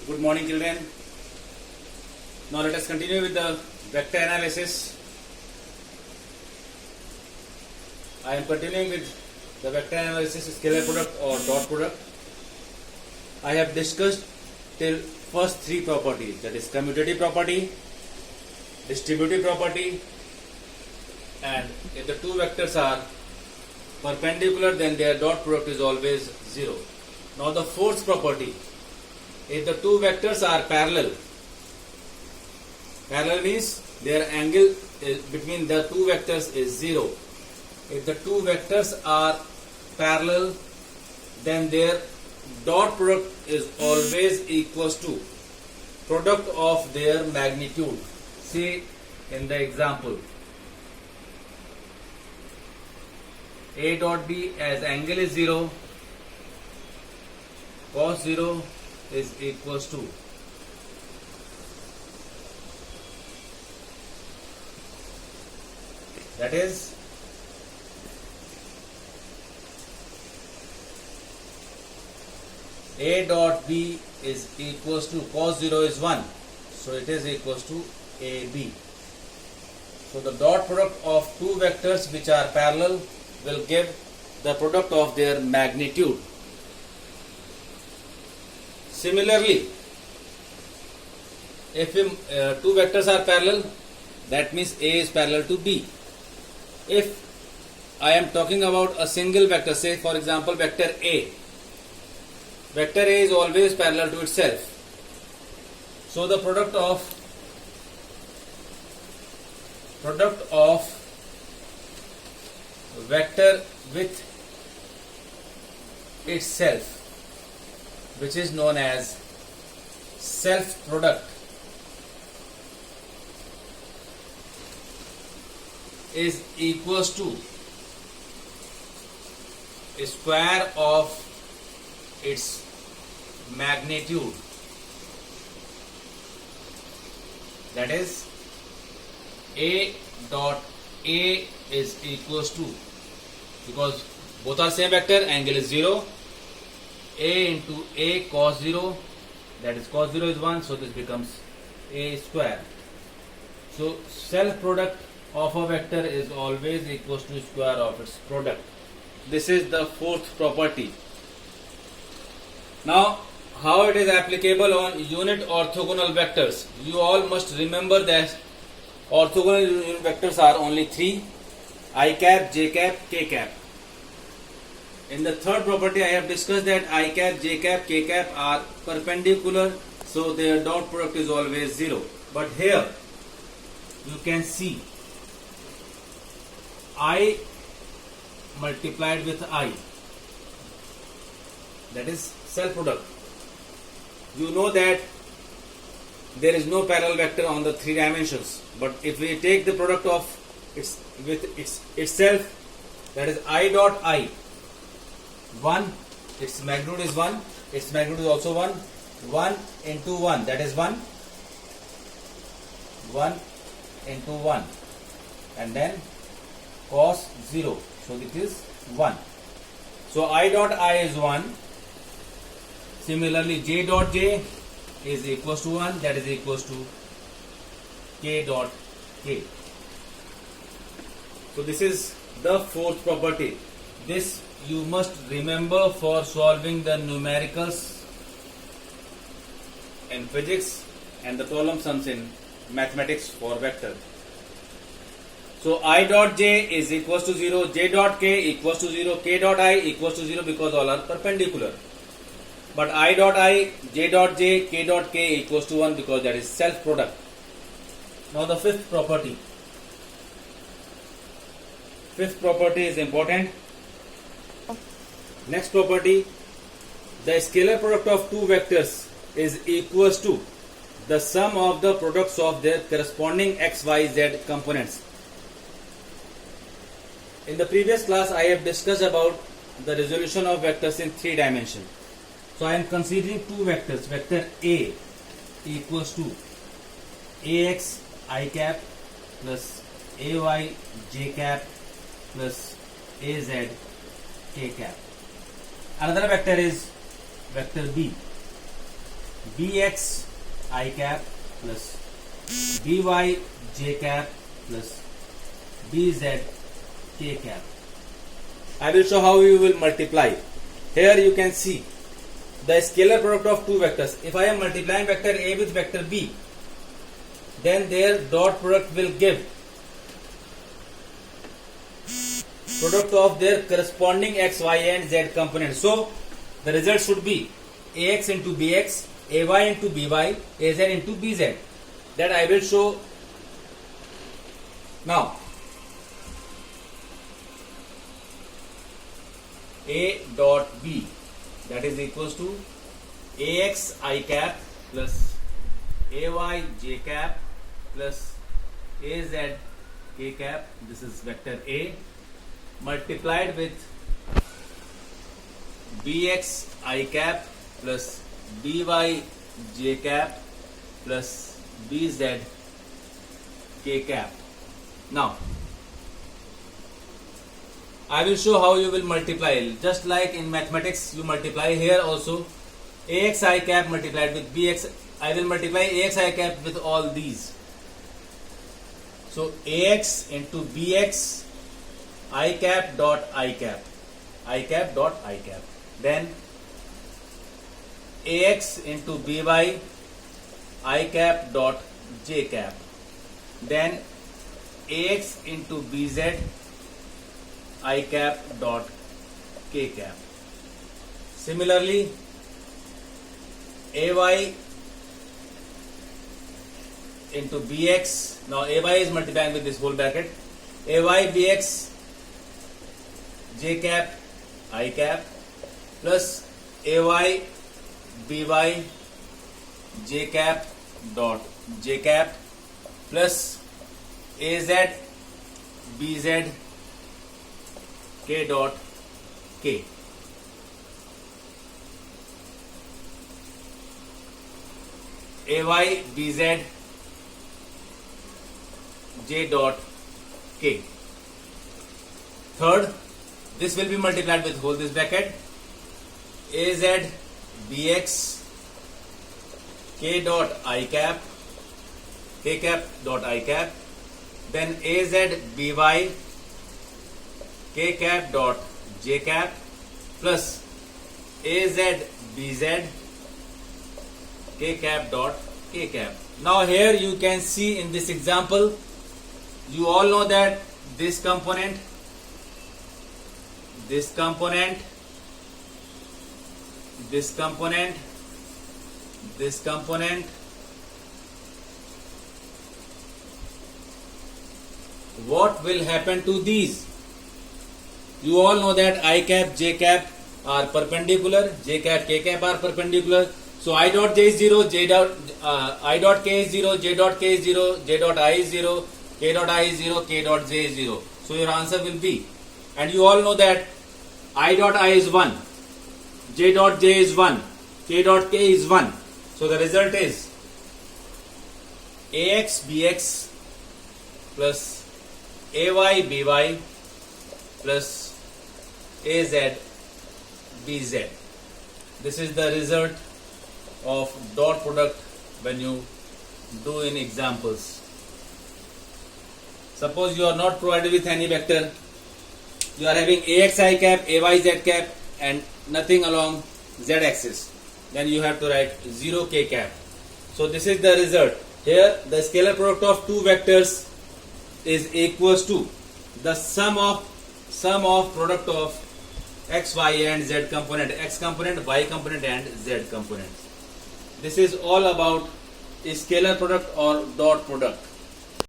Good morning, children. Now let us continue with the vector analysis. I am continuing with the vector analysis, scalar product or dot product. I have discussed till first three properties, that is commutative property, distributive property, and if the two vectors are perpendicular, then their dot product is always 0. Now the fourth property, if the two vectors are parallel means their angle between the two vectors is 0. If the two vectors are parallel, then their dot product is always equals to product of their magnitude. See in the example, A dot B, as angle is 0, cos 0 is equals to that is A dot B is equals to cos 0 is 1, so it is equals to AB. So the dot product of two vectors which are parallel will give the product of their magnitude. Similarly, if two vectors are parallel, that means A is parallel to B. If I am talking about a single vector, say for example vector A is always parallel to itself. So the product of vector with itself, which is known as self product, is equals to square of its magnitude, that is A dot A is equals to, because both are same vector, angle is 0, A into A cos 0, that is cos 0 is 1, so this becomes A square. So self product of a vector is always equals to square of its product. This is the fourth property. Now how it is applicable on unit orthogonal vectors? You all must remember that orthogonal unit vectors are only three: I cap, j cap, k cap. In the third property I have discussed that I cap, j cap, k cap are perpendicular, so their dot product is always 0. But here you can see I multiplied with I, that is self product. You know that there is no parallel vector on the three dimensions, but if we take the product of itself, that is I dot I, 1, its magnitude is 1, its magnitude is also 1, 1 into 1, that is 1, 1 into 1, and then cos 0, so it is 1. So I dot I is 1. Similarly, j dot j is equals to 1, that is equals to k dot k. So this is the fourth property. This you must remember for solving the numericals in physics and the problem sums in mathematics for vector. So I dot j is equals to 0, j dot k equals to 0, k dot I equals to 0 because all are perpendicular. But I dot I, j dot j, k dot k equals to 1 because that is self product. Now the fifth property. Fifth property is important. Next property, the scalar product of two vectors is equals to the sum of the products of their corresponding x, y, z components. In the previous class I have discussed about the resolution of vectors in three dimensions. So I am considering two vectors, vector A equals to ax I cap plus ay j cap plus az k cap. Another vector is vector B. bx I cap plus by j cap plus bz k cap. I will show how you will multiply. Here you can see the scalar product of two vectors. If I am multiplying vector A with vector B, then their dot product will give product of their corresponding x, y and z components. So the result should be ax into bx, ay into by, az into bz. That I will show now. A dot b, that is equals to ax I cap plus ay j cap plus az k cap. This is vector A multiplied with bx I cap plus by j cap plus bz k cap. Now I will show how you will multiply. Just like in mathematics you multiply, here also ax I cap multiplied with bx. I will multiply ax I cap with all these. So ax into bx I cap dot I cap, I cap dot I cap. Then ax into by I cap dot j cap. Then ax into bz I cap dot k cap. Similarly, ay into bx. Now ay is multiplying with this whole bracket. Ay bx j cap I cap plus ay by j cap dot j cap plus az bz k dot k. Ay bz j dot k. Third, this will be multiplied with whole this bracket. Az bx k dot I cap, k cap dot I cap. Then az by k cap dot j cap plus az bz k cap dot k cap. Now here you can see in this example, you all know that this component, this component, this component, this component, what will happen to these? You all know that I cap, j cap are perpendicular, j cap, k cap are perpendicular. So I dot j is 0, I dot k is 0, j dot k is 0, j dot I is 0, k dot I is 0, k dot j is 0. So your answer will be, and you all know that I dot I is 1, j dot j is 1, k dot k is 1. So the result is ax bx plus ay by plus az bz. This is the result of dot product when you do in examples. Suppose you are not provided with any vector, you are having ax I cap, ay z cap and nothing along z axis, then you have to write 0 k cap. So this is the result. Here the scalar product of two vectors is equals to the sum of product of x, y and z component, x component, y component and z component. This is all about a scalar product or dot product.